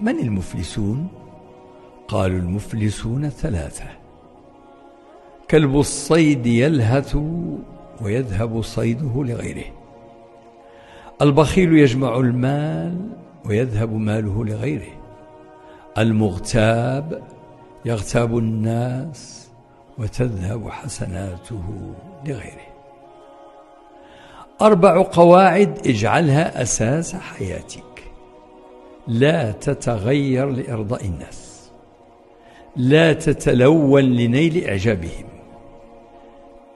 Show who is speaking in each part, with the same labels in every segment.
Speaker 1: من المفلسون؟ قالوا المفلسون ثلاثة: كلب الصيد يلهث ويذهب صيده لغيره، البخيل يجمع المال ويذهب ماله لغيره، المغتاب يغتاب الناس وتذهب حسناته لغيره. 4 قواعد اجعلها أساس حياتك: لا تتغير لإرضاء الناس، لا تتلون لنيل إعجابهم،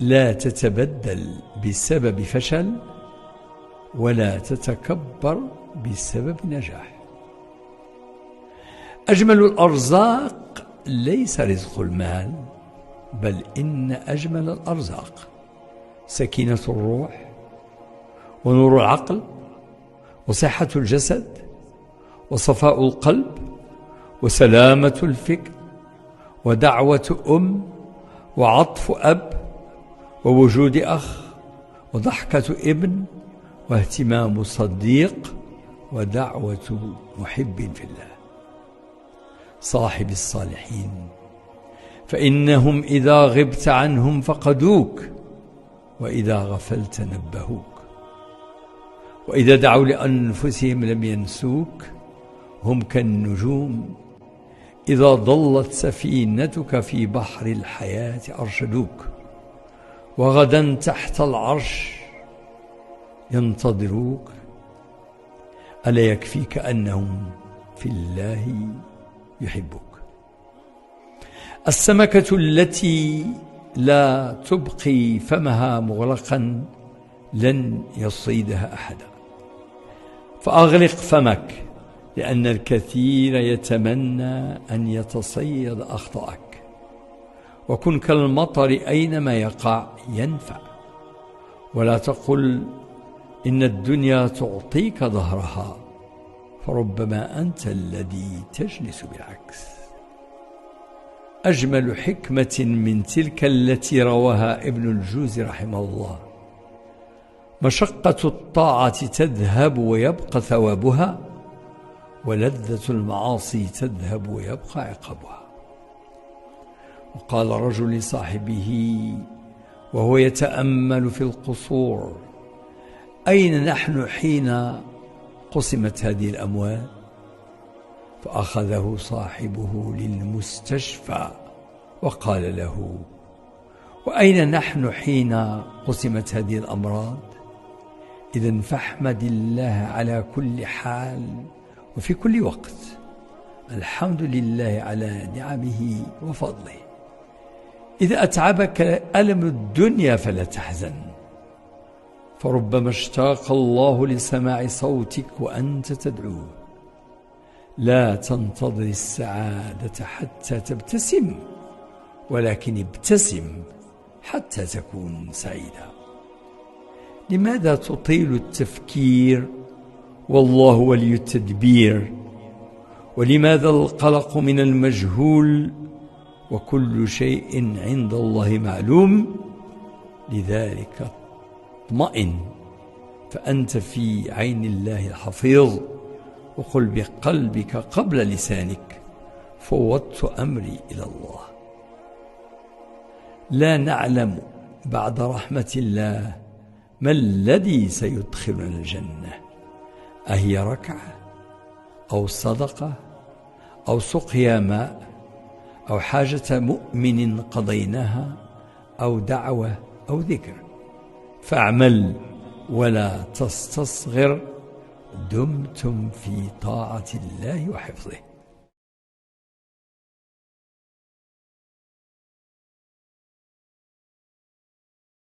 Speaker 1: لا تتبدل بسبب فشل، ولا تتكبر بسبب نجاح. أجمل الأرزاق ليس رزق المال، بل إن أجمل الأرزاق سكينة الروح ونور العقل وصحة الجسد وصفاء القلب وسلامة الفكر ودعوة وعطف أب ووجود أخ وضحكة ابن واهتمام صديق ودعوة محب في الله. صاحب الصالحين، فإنهم إذا غبت عنهم فقدوك، وإذا غفلت نبهوك، وإذا دعوا لأنفسهم لم ينسوك. هم كالنجوم إذا ضلت سفينتك في بحر الحياة أرشدوك، وغدا تحت العرش ينتظروك. ألا يكفيك أنهم في الله يحبك؟ السمكة التي لا تبقي فمها مغلقا لن يصيدها أحدا، فأغلق فمك، لأن الكثير يتمنى أن يتصيد أخطائك. وكن كالمطر أينما يقع ينفع، ولا تقل إن الدنيا تعطيك ظهرها، فربما أنت الذي تجلس بالعكس. أجمل حكمة من تلك التي رواها ابن الجوزي رحمه الله: مشقة الطاعة تذهب ويبقى ثوابها، ولذة المعاصي تذهب ويبقى عقابها. وقال رجل لصاحبه وهو يتأمل في القصور: أين نحن حين قسمت هذه الأموال؟ فأخذه صاحبه للمستشفى وقال له: وأين نحن حين قسمت هذه الأمراض؟ إذن فاحمد الله على كل حال وفي كل وقت. الحمد لله على نعمه وفضله. إذا أتعبك ألم الدنيا فلا تحزن، فربما اشتاق الله لسماع صوتك وأنت تدعوه. لا تنتظر السعادة حتى تبتسم، ولكن ابتسم حتى تكون سعيدا. لماذا تطيل التفكير والله ولي التدبير؟ ولماذا القلق من المجهول وكل شيء عند الله معلوم؟ لذلك اطمئن، فأنت في عين الله الحفيظ. وقل بقلبك قبل لسانك: فوضت أمري إلى الله. لا نعلم بعد رحمة الله ما الذي سيدخلنا الجنة، أهي ركعة أو صدقة أو سقيا ماء أو حاجة مؤمن قضيناها أو دعوة أو ذكر؟ فاعمل ولا تستصغر، دمتم في طاعة الله وحفظه.